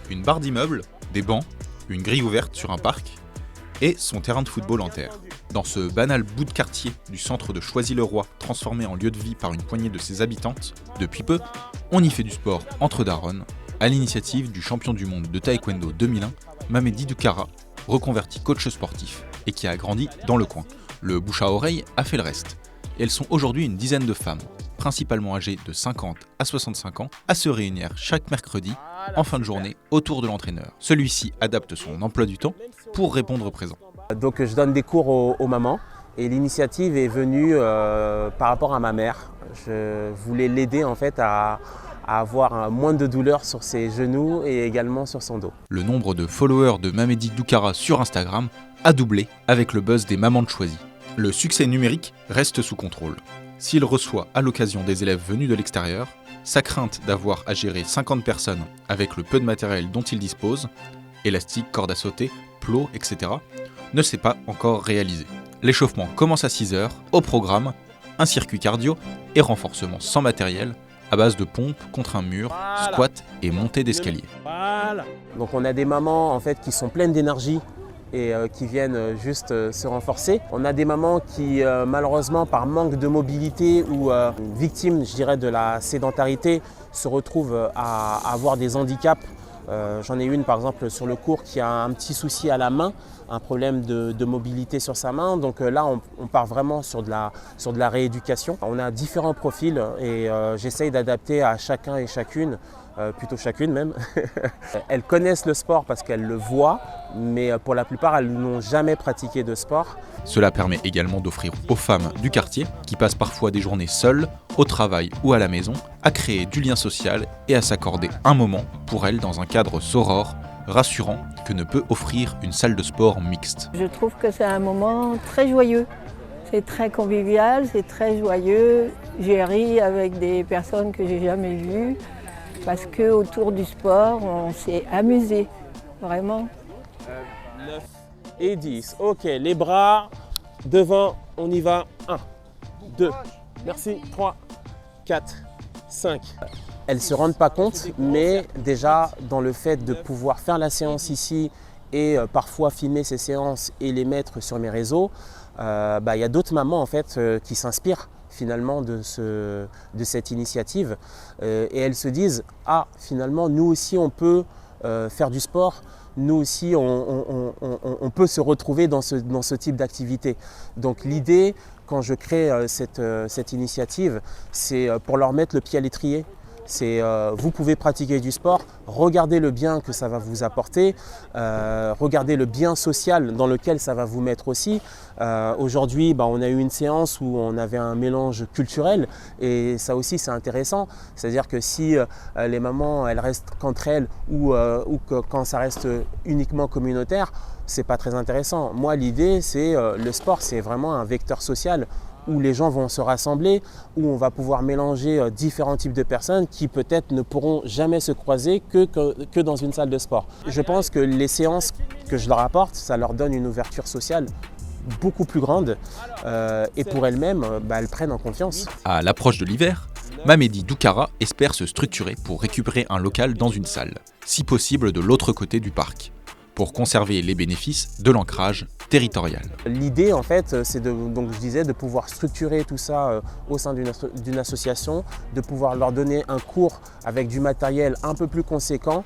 une barre d'immeuble, des bancs, une grille ouverte sur un parc et son terrain de football en terre. Dans ce banal bout de quartier du centre de Choisy-le-Roi, transformé en lieu de vie par une poignée de ses habitantes, depuis peu, on y fait du sport entre darons, à l'initiative du champion du monde de taekwondo 2001, Mamedy Doukhara, reconverti coach sportif et qui a grandi dans le coin. Le bouche à oreille a fait le reste. Et elles sont aujourd'hui une dizaine de femmes, principalement âgées de 50 à 65 ans, à se réunir chaque mercredi, en fin de journée, autour de l'entraîneur. Celui-ci adapte son emploi du temps pour répondre présent. Donc je donne des cours aux mamans et l'initiative est venue par rapport à ma mère. Je voulais l'aider en fait à avoir moins de douleur sur ses genoux et également sur son dos. Le nombre de followers de Mamedy Doukhara sur Instagram a doublé avec le buzz des mamans de Choisy. Le succès numérique reste sous contrôle. S'il reçoit à l'occasion des élèves venus de l'extérieur, sa crainte d'avoir à gérer 50 personnes avec le peu de matériel dont il dispose, élastique, corde à sauter, plots, etc., ne s'est pas encore réalisée. L'échauffement commence à 6h, au programme, un circuit cardio et renforcement sans matériel, à base de pompes contre un mur, squat et montée d'escalier. Donc on a des mamans en fait qui sont pleines d'énergie et qui viennent juste se renforcer. On a des mamans qui malheureusement par manque de mobilité ou victimes je dirais de la sédentarité se retrouvent à avoir des handicaps. J'en ai une par exemple sur le cours qui a un petit souci à la main, un problème de mobilité sur sa main. Donc là on part vraiment sur de la rééducation. On a différents profils et j'essaye d'adapter à chacun et chacune, plutôt chacune même. Elles connaissent le sport parce qu'elles le voient, mais pour la plupart elles n'ont jamais pratiqué de sport. Cela permet également d'offrir aux femmes du quartier, qui passent parfois des journées seules, au travail ou à la maison, à créer du lien social et à s'accorder un moment pour elles dans un cadre sorore, rassurant que ne peut offrir une salle de sport mixte. Je trouve que c'est un moment très joyeux. C'est très convivial, c'est très joyeux. J'ai ri avec des personnes que j'ai jamais vues parce qu'autour du sport, on s'est amusé, vraiment. 9 et 10. Ok, les bras devant, on y va. 1, 2, merci, 3, 4, 5. Elles ne se rendent pas compte, mais déjà dans le fait de pouvoir faire la séance ici et parfois filmer ces séances et les mettre sur mes réseaux, y a d'autres mamans en fait qui s'inspirent finalement de cette initiative et elles se disent « Ah, finalement, nous aussi on peut faire du sport ». Nous aussi, on peut se retrouver dans ce type d'activité. Donc l'idée, quand je crée cette initiative, c'est pour leur mettre le pied à l'étrier. C'est vous pouvez pratiquer du sport, regardez le bien que ça va vous apporter, regardez le bien social dans lequel ça va vous mettre aussi. Aujourd'hui, on a eu une séance où on avait un mélange culturel et ça aussi c'est intéressant. C'est-à-dire que si les mamans elles restent qu'entre elles ou que quand ça reste uniquement communautaire, c'est pas très intéressant. Moi l'idée c'est le sport c'est vraiment un vecteur social où les gens vont se rassembler, où on va pouvoir mélanger différents types de personnes qui peut-être ne pourront jamais se croiser que dans une salle de sport. Je pense que les séances que je leur apporte, ça leur donne une ouverture sociale beaucoup plus grande et pour elles-mêmes, elles prennent en confiance. À l'approche de l'hiver, Mamedy Doukhara espère se structurer pour récupérer un local dans une salle, si possible de l'autre côté du parc, pour conserver les bénéfices de l'ancrage territorial. L'idée en fait c'est de pouvoir structurer tout ça au sein d'une association, de pouvoir leur donner un cours avec du matériel un peu plus conséquent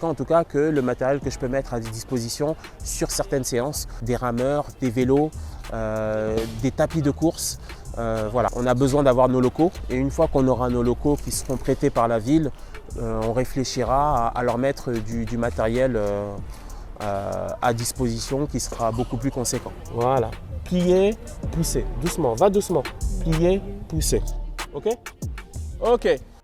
en tout cas que le matériel que je peux mettre à disposition sur certaines séances, des rameurs, des vélos, des tapis de course. Voilà, on a besoin d'avoir nos locaux et une fois qu'on aura nos locaux qui seront prêtés par la ville, on réfléchira à leur mettre du matériel à disposition qui sera beaucoup plus conséquent. Voilà. Plier, pousser. Doucement, va doucement. Plier, pousser. Ok ? Ok.